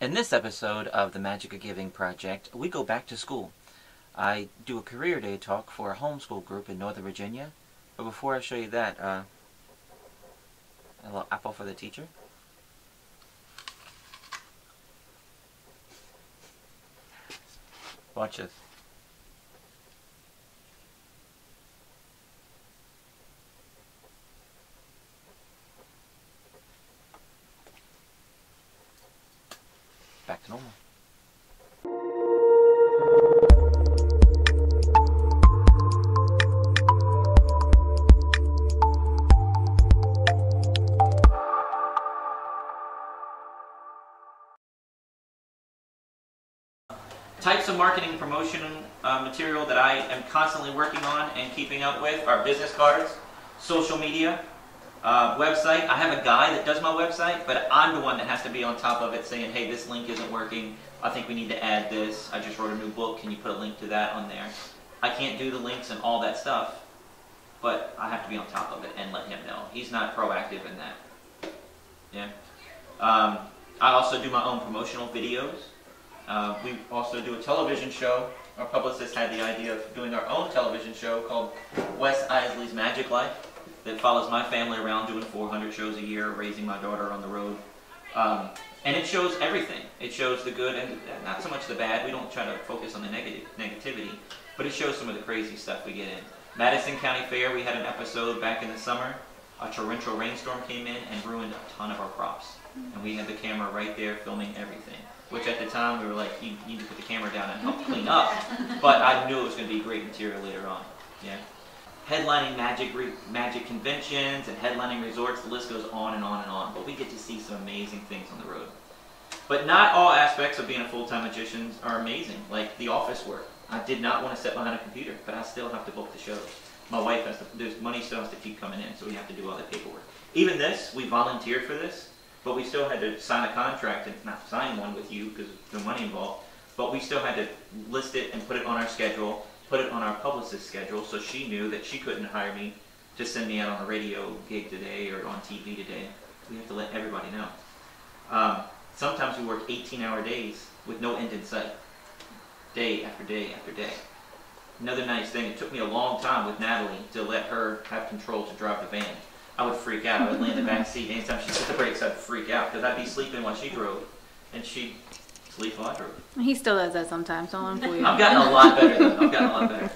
In this episode of the Magic of Giving project, we go back to school. I do a career day talk for a homeschool group in Northern Virginia. But before I show you that, a little apple for the teacher. Watch this. Back to normal. Types of marketing promotion material that I am constantly working on and keeping up with are business cards, social media, website. I have a guy that does my website, but I'm the one that has to be on top of it saying, hey, this link isn't working. I think we need to add this. I just wrote a new book. Can you put a link to that on there? I can't do the links and all that stuff, but I have to be on top of it and let him know. He's not proactive in that. Yeah. I also do my own promotional videos. We also do a television show. Our publicist had the idea of doing our own television show called Wes Iseli's Magic Life that follows my family around doing 400 shows a year, raising my daughter on the road. And it shows everything. It shows the good and not so much the bad. We don't try to focus on the negativity, but it shows some of the crazy stuff we get in. Madison County Fair, we had an episode back in the summer. A torrential rainstorm came in and ruined a ton of our crops. And we had the camera right there filming everything. Which at the time we were like, you need to put the camera down and help clean up. But I knew it was going to be great material later on. Yeah. Headlining magic conventions and headlining resorts, the list goes on and on and on. But we get to see some amazing things on the road. But not all aspects of being a full-time magician are amazing, like the office work. I did not want to sit behind a computer, but I still have to book the shows. My wife has to, there's money still has to keep coming in, so we have to do all the paperwork. Even this, we volunteered for this. But we still had to sign a contract, and not sign one with you because there's no money involved, but we still had to list it and put it on our schedule, put it on our publicist's schedule, so she knew that she couldn't hire me to send me out on a radio gig today or on TV today. We have to let everybody know. Sometimes we work 18-hour days with no end in sight, day after day after day. Another nice thing, it took me a long time with Natalie to let her have control to drive the van. I would freak out. I would lay in the back seat. Anytime she hit the brakes, I'd freak out because I'd be sleeping while she drove, and she'd sleep while I drove. He still does that sometimes. Don't let him fool you. I've gotten a lot better, though. I've gotten a lot better.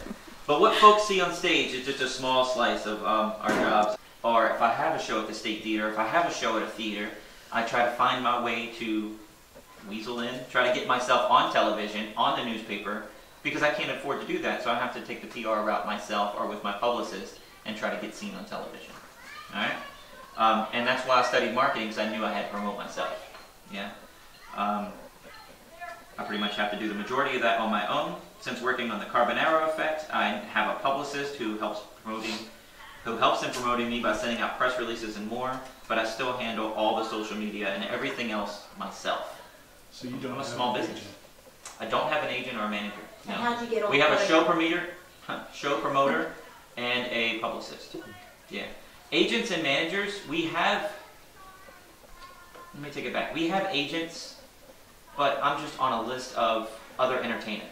But what folks see on stage is just a small slice of our jobs. Or if I have a show at the State Theater, if I have a show at a theater, I try to find my way to weasel in, try to get myself on television, on the newspaper, because I can't afford to do that, so I have to take the PR route myself or with my publicist and try to get seen on television. Alright? And that's why I studied marketing, because I knew I had to promote myself. Yeah? I pretty much have to do the majority of that on my own. Since working on the Carbonaro effect, I have a publicist who helps in promoting me by sending out press releases and more, but I still handle all the social media and everything else myself. So you don't I'm a small business. I don't have an agent or a manager. No. And how'd you get on? We have a show promoter, and a publicist. Yeah. Agents and managers, we have, let me take it back. We have agents, but I'm just on a list of other entertainers.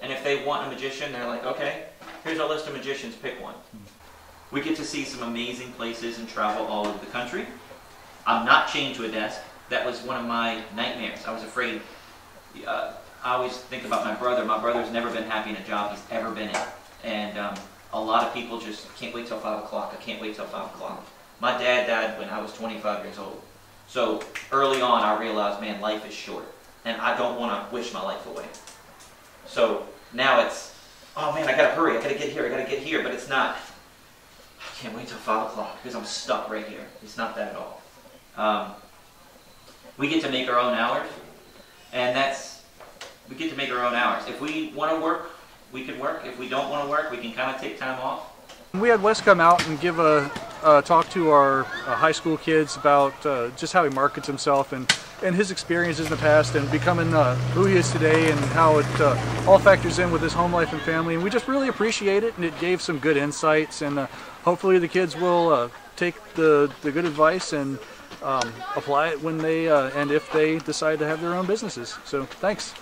And if they want a magician, they're like, okay, here's our list of magicians, pick one. We get to see some amazing places and travel all over the country. I'm not chained to a desk. That was one of my nightmares. I was afraid. I always think about my brother. My brother's never been happy in a job he's ever been in. And a lot of people just can't wait till 5 o'clock. I can't wait till 5 o'clock. My dad died when I was 25 years old. So early on I realized, man, life is short. And I don't want to wish my life away. So now it's, oh man, I got to hurry. I got to get here. I got to get here. But it's not, I can't wait till 5 o'clock because I'm stuck right here. It's not that at all. We get to make our own hours. And we get to make our own hours. If we want to work, we can work. If we don't want to work, we can kind of take time off. We had Wes come out and give a talk to our high school kids about just how he markets himself and his experiences in the past and becoming who he is today and how it all factors in with his home life and family. And we just really appreciate it, and it gave some good insights, and hopefully the kids will take the good advice and apply it when they and if they decide to have their own businesses. So thanks.